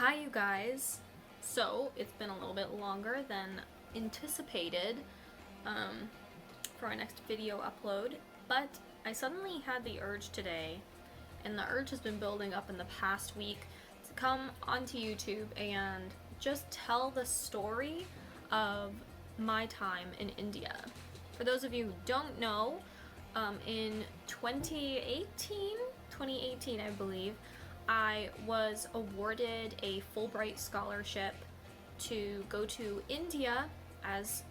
Hi, you guys. So, it's been a little bit longer than anticipated for our next video upload, but I suddenly had the urge today, and the urge has been building up in the past week, to come onto YouTube and just tell the story of my time in India. For those of you who don't know, in 2018, I believe, I was awarded a Fulbright scholarship to go to India as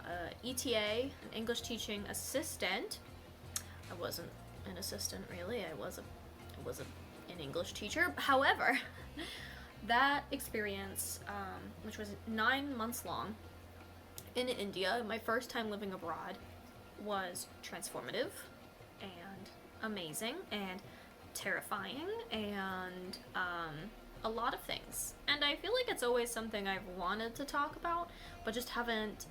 a ETA, an English teaching assistant. I wasn't an assistant really, I was an English teacher. However, that experience, which was 9 months long in India, my first time living abroad, was transformative and amazing and terrifying and a lot of things. And I feel like it's always something I've wanted to talk about, but just haven't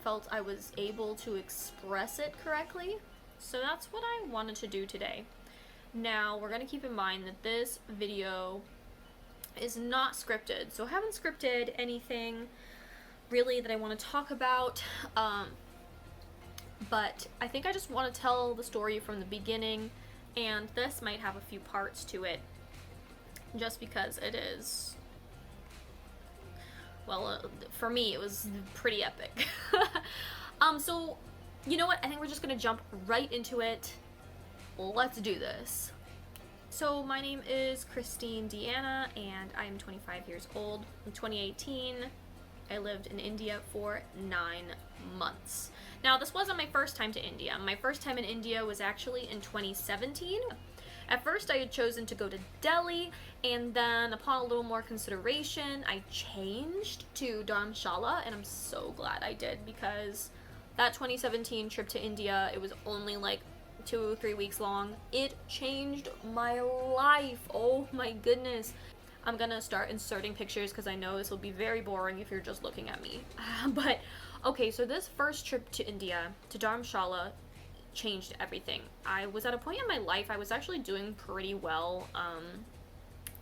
felt I was able to express it correctly. So that's what I wanted to do today. Now, we're going to keep in mind that this video is not scripted, so I haven't scripted anything really that I want to talk about, but I think I just want to tell the story from the beginning, and this might have a few parts to it, just because it is, well, for me, it was pretty epic. So, you know what, I think we're just gonna jump right into it. Let's do this. So, my name is Christine Deanna, and I'm 25 years old. In 2018, I lived in India for 9 months. Now, this wasn't my first time to India. My first time in India was actually in 2017. At first, I had chosen to go to Delhi, and then upon a little more consideration, I changed to Dharamshala, and I'm so glad I did, because that 2017 trip to India, it was only like 2-3 weeks long. It changed my life. Oh my goodness. I'm gonna start inserting pictures because I know this will be very boring if you're just looking at me. But okay, so this first trip to India, to Dharamshala, changed everything. I was at a point in my life I was actually doing pretty well.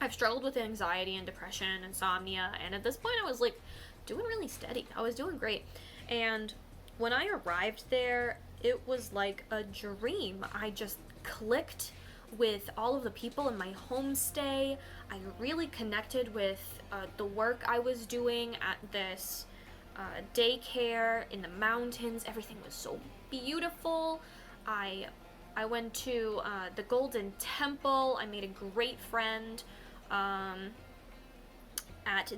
I've struggled with anxiety and depression, insomnia, and at this point I was like doing really steady. I was doing great. And when I arrived there, it was like a dream. I just clicked with all of the people in my homestay. I really connected with the work I was doing at this daycare in the mountains. Everything was so beautiful. I went to the Golden Temple. I made a great friend at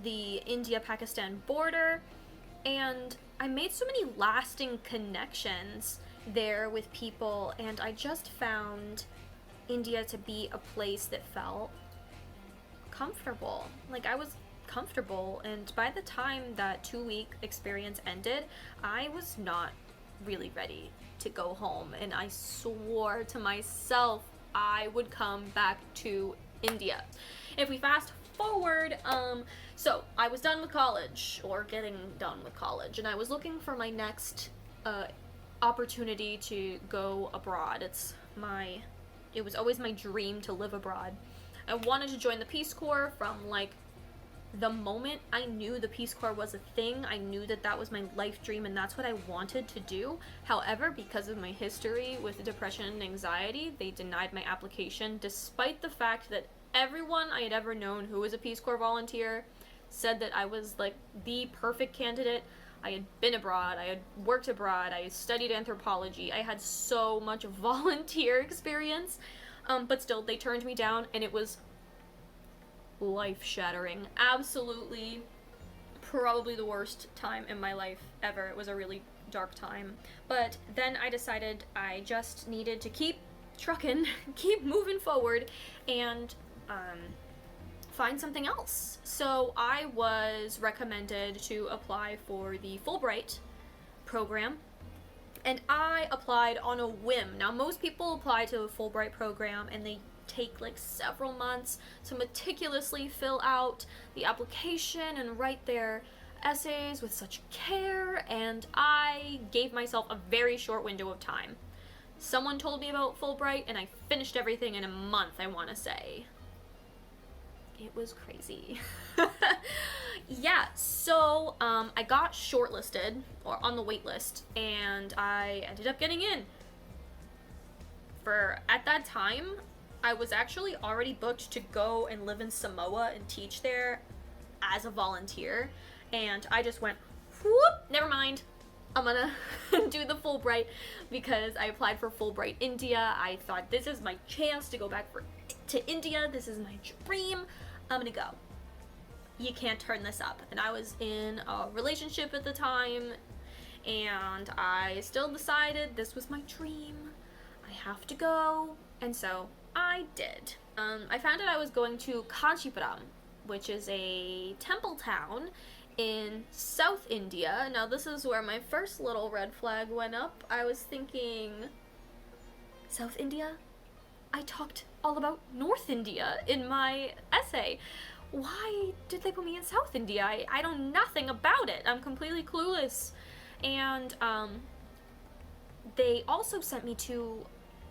the India-Pakistan border, and I made so many lasting connections there with people, and I just found India to be a place that felt comfortable. Like, I was comfortable, and by the time that 2-week experience ended, I was not really ready to go home, and I swore to myself I would come back to India. If we fast forward, so I was done with college, or getting done with college, and I was looking for my next opportunity to go abroad. It was always my dream to live abroad. I wanted to join the Peace Corps from like the moment I knew the Peace Corps was a thing. I knew that that was my life dream and that's what I wanted to do. However, because of my history with depression and anxiety, they denied my application, despite the fact that everyone I had ever known who was a Peace Corps volunteer said that I was like the perfect candidate. I had been abroad, I had worked abroad, I studied anthropology, I had so much volunteer experience, but still, they turned me down, and it was life-shattering. Absolutely, probably the worst time in my life ever. It was a really dark time. But then I decided I just needed to keep trucking, keep moving forward, and find something else. So I was recommended to apply for the Fulbright program, and I applied on a whim. Now, most people apply to the Fulbright program and they take like several months to meticulously fill out the application and write their essays with such care, and I gave myself a very short window of time. Someone told me about Fulbright and I finished everything in a month, I want to say. It was crazy. Yeah, so I got shortlisted, or on the wait list, and I ended up getting in. At that time, I was actually already booked to go and live in Samoa and teach there as a volunteer, and I just went, whoop, never mind. I'm gonna do the Fulbright because I applied for Fulbright India. I thought this is my chance to go back to India. This is my dream. I'm gonna go. You can't turn this up. And I was in a relationship at the time, and I still decided this was my dream. I have to go. And so I did. I found out I was going to Kanchipuram, which is a temple town in South India. Now this is where my first little red flag went up. I was thinking, South India? I talked all about North India in my essay. Why did they put me in South India? I know nothing about it. I'm completely clueless. And they also sent me to,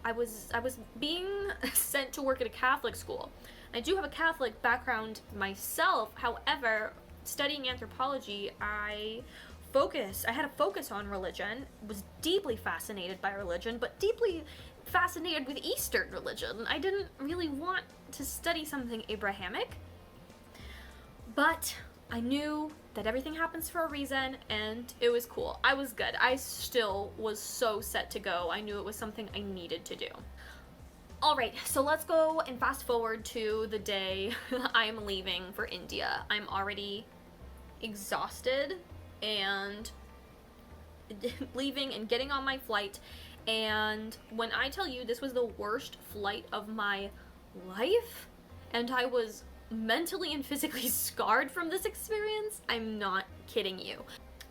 I was being sent to work at a Catholic school. I do have a Catholic background myself. However, studying anthropology, I had a focus on religion, was deeply fascinated by religion, but deeply fascinated with Eastern religion. I didn't really want to study something Abrahamic, but I knew that everything happens for a reason, and it was cool. I was good. I still was so set to go. I knew it was something I needed to do. Alright, so let's go and fast forward to the day I'm leaving for India. I'm already exhausted and leaving and getting on my flight, and when I tell you this was the worst flight of my life, and I was mentally and physically scarred from this experience, I'm not kidding you.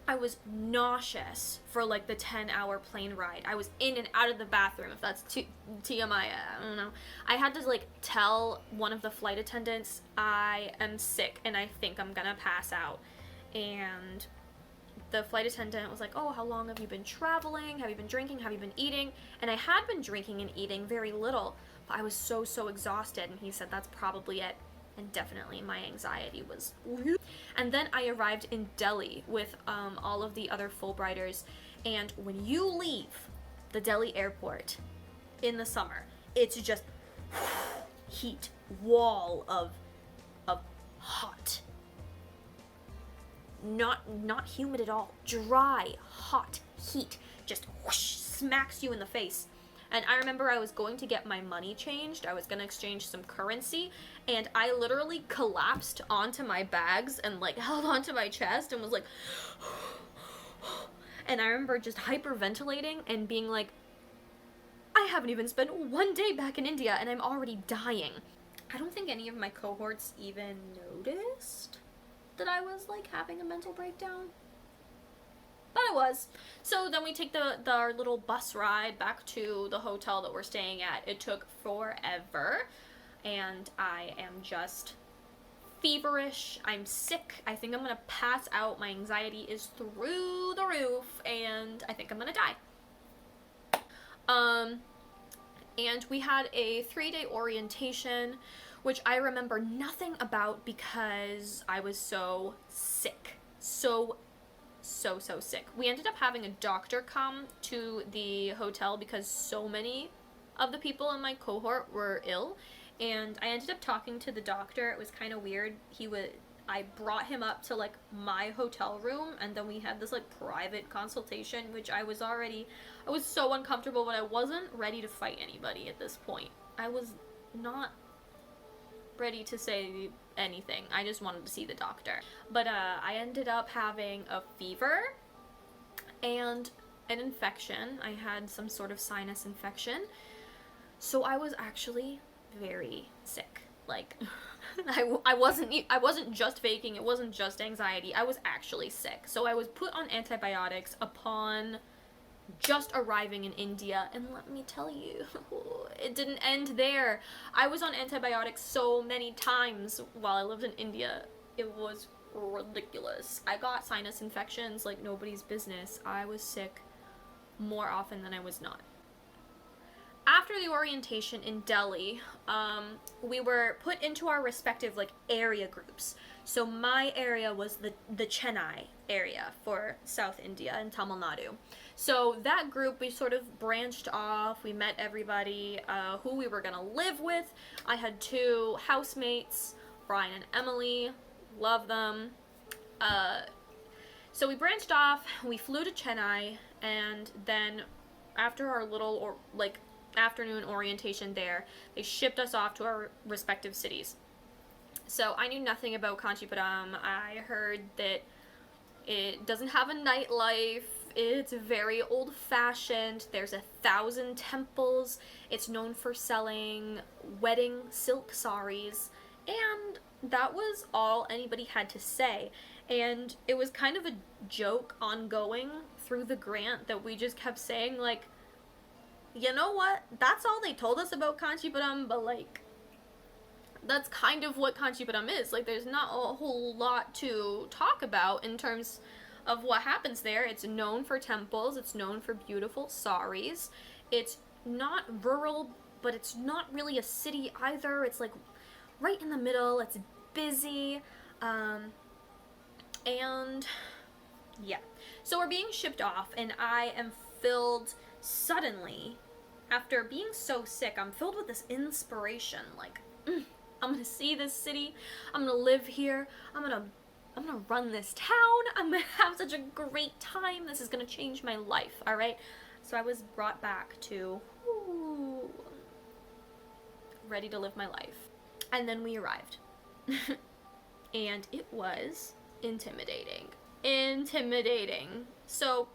I was nauseous for like the 10-hour plane ride. I was in and out of the bathroom, if that's TMI, I don't know. I had to like tell one of the flight attendants I am sick and I think I'm gonna pass out. And the flight attendant was like, oh, how long have you been traveling? Have you been drinking? Have you been eating? And I had been drinking and eating very little, but I was so exhausted, and he said that's probably it. And definitely my anxiety was. And then I arrived in Delhi with all of the other Fulbrighters, and when you leave the Delhi airport in the summer, it's just heat, wall of hot. Not humid at all, dry, hot heat, just whoosh, smacks you in the face. And I remember I was going to get my money changed. I was going to exchange some currency, and I literally collapsed onto my bags and like held onto my chest and was like and I remember just hyperventilating and being like, I haven't even spent one day back in India and I'm already dying. I don't think any of my cohorts even noticed that I was like having a mental breakdown. But I was. So then we take our little bus ride back to the hotel that we're staying at. It took forever, and I am just feverish. I'm sick. I think I'm gonna pass out. My anxiety is through the roof, and I think I'm gonna die. And we had a 3-day orientation, which I remember nothing about because I was so sick. So sick. We ended up having a doctor come to the hotel because so many of the people in my cohort were ill, and I ended up talking to the doctor. It was kind of weird. I brought him up to like my hotel room, and then we had this like private consultation, which I was so uncomfortable, but I wasn't ready to fight anybody at this point. I was not ready to say anything. I just wanted to see the doctor. But I ended up having a fever and an infection. I had some sort of sinus infection. So I was actually very sick. Like I wasn't just faking. It wasn't just anxiety. I was actually sick. So I was put on antibiotics upon just arriving in India, and let me tell you, it didn't end there. I was on antibiotics so many times while I lived in India. It was ridiculous. I got sinus infections like nobody's business. I was sick more often than I was not. after the orientation in Delhi, we were put into our respective like area groups. So my area was the Chennai area for South India and Tamil Nadu. So that group, we sort of branched off. We met everybody who we were gonna live with. I had 2 housemates, Brian and Emily. Love them. So we branched off. We flew to Chennai, and then after our little afternoon orientation there, they shipped us off to our respective cities. So I knew nothing about Kanchipuram. I heard that it doesn't have a nightlife. It's very old-fashioned. There's 1,000 temples. It's known for selling wedding silk saris. And that was all anybody had to say. And it was kind of a joke ongoing through the grant that we just kept saying, like, you know what? That's all they told us about Kanchipuram, but, like, that's kind of what Kanchipuram is. Like, there's not a whole lot to talk about in terms of what happens there. It's known for temples. It's known for beautiful saris. It's not rural, but it's not really a city either. It's, like, right in the middle. It's busy. And, yeah. So we're being shipped off, and I am filled suddenly, after being so sick, I'm filled with this inspiration, like, I'm gonna see this city, I'm gonna live here, I'm gonna run this town, I'm gonna have such a great time, this is gonna change my life, alright? So I was brought back to, ready to live my life. And then we arrived. And it was intimidating. So,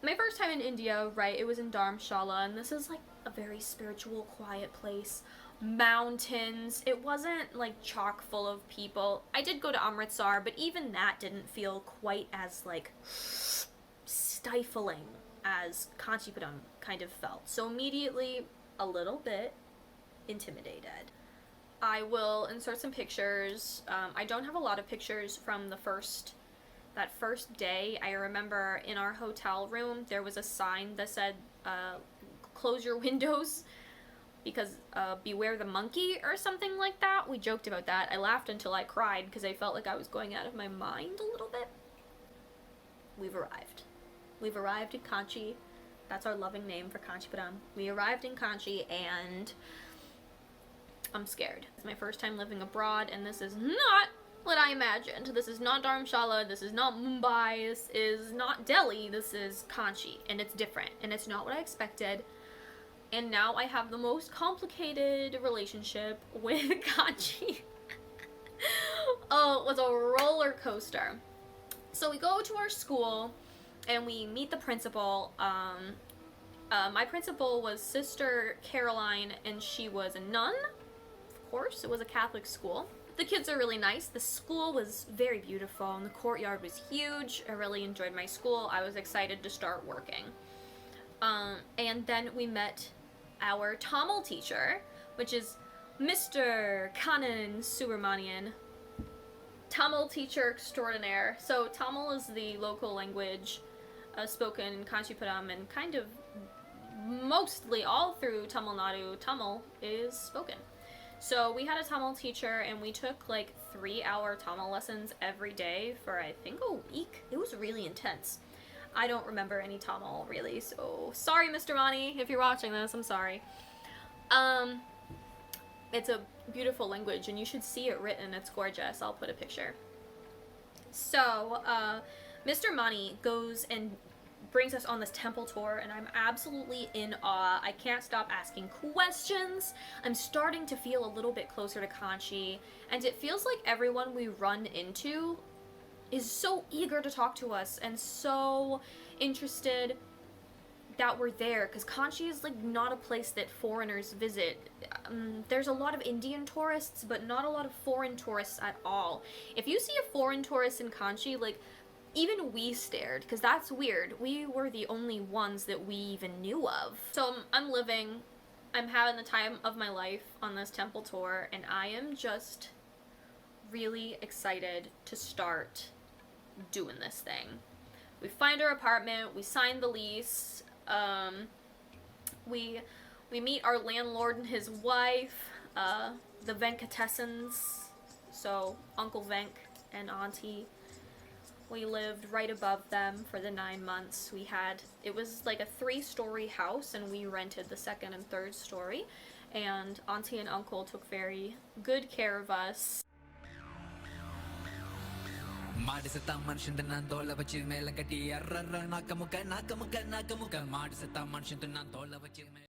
my first time in India, right, it was in Dharamshala, and this is like a very spiritual, quiet place. Mountains. It wasn't like chock full of people. I did go to Amritsar, but even that didn't feel quite as like stifling as Kanchipuram kind of felt. So immediately a little bit intimidated. I will insert some pictures. I don't have a lot of pictures from that first day. I remember in our hotel room there was a sign that said close your windows because beware the monkey or something like that. We joked about that. I laughed until I cried because I felt like I was going out of my mind a little bit. We've arrived. We've arrived in Kanchi. That's our loving name for Kanchipuram. We arrived in Kanchi, and I'm scared. It's my first time living abroad, and this is not what I imagined. This is not Dharamshala, this is not Mumbai, this is not Delhi, this is Kanchi, and it's different, and it's not what I expected. And now I have the most complicated relationship with Kanchi. Oh, it was a roller coaster. So we go to our school, and we meet the principal. My principal was Sister Caroline, and she was a nun. Of course, it was a Catholic school. The kids are really nice. The school was very beautiful, and the courtyard was huge. I really enjoyed my school. I was excited to start working. And then we met our Tamil teacher, which is Mr. Kanan Subramanian, Tamil teacher extraordinaire. So Tamil is the local language spoken in Kanchipuram, and kind of mostly all through Tamil Nadu, Tamil is spoken. So we had a Tamil teacher, and we took like 3-hour Tamil lessons every day for I think a week. It was really intense. I don't remember any Tamil really, so sorry, Mr. Mani, if you're watching this, I'm sorry. It's a beautiful language, and you should see it written. It's gorgeous. I'll put a picture. So, Mr. Mani goes and brings us on this temple tour, and I'm absolutely in awe. I can't stop asking questions. I'm starting to feel a little bit closer to Kanchi, and it feels like everyone we run into is so eager to talk to us and so interested that we're there, because Kanchi is like not a place that foreigners visit. There's a lot of Indian tourists, but not a lot of foreign tourists at all. If you see a foreign tourist in Kanchi, like, even we stared, because that's weird. We were the only ones that we even knew of. So I'm having the time of my life on this temple tour, and I am just really excited to start doing this thing. We find our apartment, we sign the lease, we We meet our landlord and his wife, the Venkatesans, so Uncle Venk and Auntie. We lived right above them for the 9 months. It was like a 3-story house, and we rented the second and third story. And Auntie and Uncle took very good care of us.